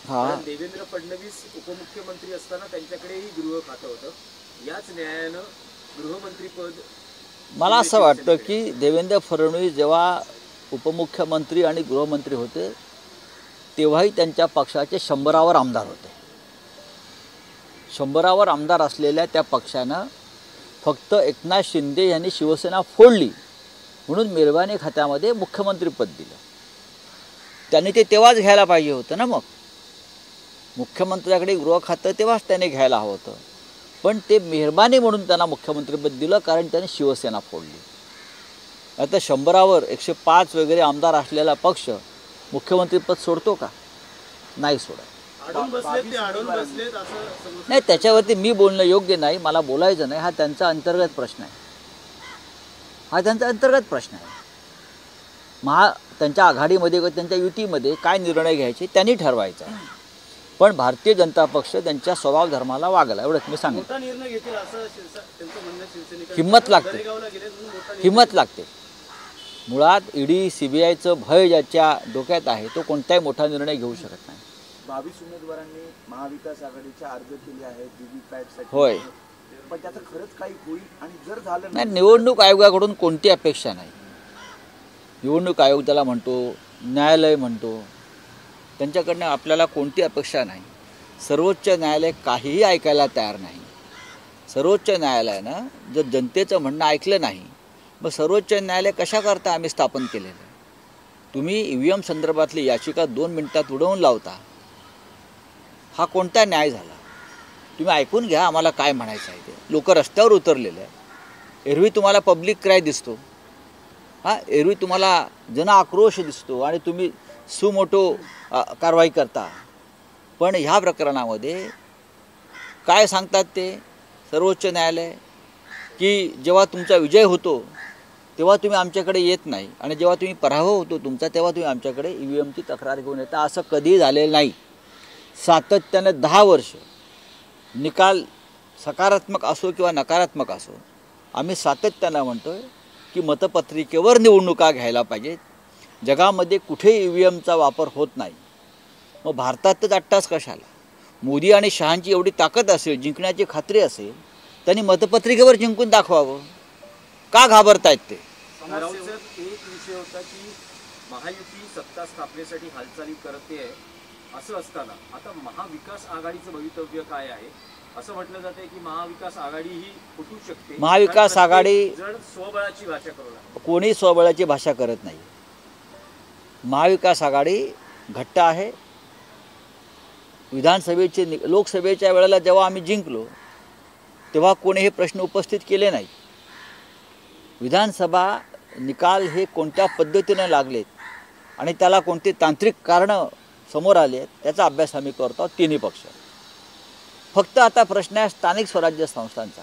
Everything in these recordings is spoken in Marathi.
हां, देवेंद्र फडणवीस उपमुख्यमंत्री असताना त्यांच्याकडेही गृह खातं होतं. याच न्यायानं गृहमंत्रीपद मला असं वाटतं की देवेंद्र फडणवीस जेव्हा उपमुख्यमंत्री आणि गृहमंत्री होते तेव्हाही त्यांच्या पक्षाचे 100वर आमदार होते. 100वर आमदार असलेल्या त्या पक्षानं फक्त एकनाथ शिंदे यांनी शिवसेना फोडली म्हणून मेहरबानी खात्यामध्ये मुख्यमंत्रीपद दिलं. त्यांनी ते तेव्हाच घ्यायला पाहिजे होतं ना. मग मुख्यमंत्र्याकडे गृह खातं तेव्हाच त्याने घ्यायला हवं होतं. पण ते मेहरबानी म्हणून त्यांना मुख्यमंत्रीपद दिलं कारण त्यांनी शिवसेना फोडली. आता 100वर 105 वगैरे आमदार असलेला पक्ष मुख्यमंत्रीपद सोडतो का? नाही सोडत. नाही, त्याच्यावरती मी बोलणं योग्य नाही, मला बोलायचं नाही. हा त्यांचा अंतर्गत प्रश्न आहे. त्यांच्या आघाडीमध्ये किंवा त्यांच्या युतीमध्ये काय निर्णय घ्यायचे त्यांनी ठरवायचा. पण भारतीय जनता पक्ष त्यांच्या स्वभाव धर्माला वागला, एवढंच मी सांगितलं. हिम्मत लागते. मुळात ईडी CBIचं भय ज्याच्या डोक्यात आहे तो कोणताही मोठा निर्णय घेऊ शकत नाही. 22 उमेदवारांनी महाविकास आघाडीचा अर्ज केले आहेत व्हीव्हीपॅटसाठी. होय, पण त्याचं खरंच काही होईल आणि जर झालं नाही, निवडणूक आयोगाकडून कोणती अपेक्षा नाही. निवडणूक आयोग त्याला म्हणतो, न्यायालय म्हणतो, त्यांच्याकडनं आपल्याला कोणती अपेक्षा नाही. सर्वोच्च न्यायालय काहीही ऐकायला तयार नाही. सर्वोच्च न्यायालयानं जर जनतेचं म्हणणं ऐकलं नाही मग सर्वोच्च न्यायालय कशा करता आम्ही स्थापन केलेलं आहे? तुम्ही EVM संदर्भातली याचिका 2 मिनिटात उडवून लावता. हा कोणता न्याय झाला? तुम्ही ऐकून घ्या आम्हाला काय म्हणायचं आहे ते. लोक रस्त्यावर उतरलेले आहे. एरवी तुम्हाला पब्लिक क्राय दिसतो, एरवी तुम्हाला जन आक्रोश दिसतो आणि तुम्ही सुमोटो कारवाई करता. पण ह्या प्रकरणामध्ये काय सांगतात ते सर्वोच्च न्यायालय की जेव्हा तुमचा विजय होतो तेव्हा तुम्ही आमच्याकडे येत नाही आणि जेव्हा तुम्ही पराभव होतो तुमचा तेव्हा तुम्ही आमच्याकडे EVMची तक्रार घेऊन येता. असं कधीही झालेलं नाही. सातत्यानं 10 वर्ष निकाल सकारात्मक असो किंवा नकारात्मक असो आम्ही सातत्यानं म्हणतो आहे की मतपत्रिकेवर निवडणुका घ्यायला पाहिजेत. जगामध्ये कुठेही EVMचा वापर होत नाही. मग भारतातच 8 तास कशाला? मोदी आणि शहांची एवढी ताकद असेल, जिंकण्याची खात्री असेल, त्यांनी मतपत्रिकेवर जिंकून दाखवावं. का घाबरतायत ते? एक विषय होता की महायुती सत्ता स्थापनेसाठी हालचाली करते असं असताना आता महाविकास आघाडीचं भवितव्य काय आहे? असं म्हटलं जाते की महाविकास आघाडी ही फुटू शकते. महाविकास आघाडी स्वबळाची भाषा करू लागते. कोणी स्वबळाची भाषा करत नाही. महाविकास आघाडी घट्ट आहे. लोकसभेच्या वेळेला जेव्हा आम्ही जिंकलो तेव्हा कोणी हे प्रश्न उपस्थित केले नाही. विधानसभा निकाल हे कोणत्या पद्धतीने लागलेत आणि त्याला कोणती तांत्रिक कारणं समोर आली आहेत त्याचा अभ्यास आम्ही करतो तिन्ही पक्ष. फक्त आता प्रश्न आहे स्थानिक स्वराज्य संस्थांचा.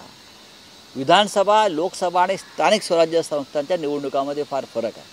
विधानसभा, लोकसभा आणि स्थानिक स्वराज्य संस्थांच्या निवडणुकामध्ये फार फरक आहे.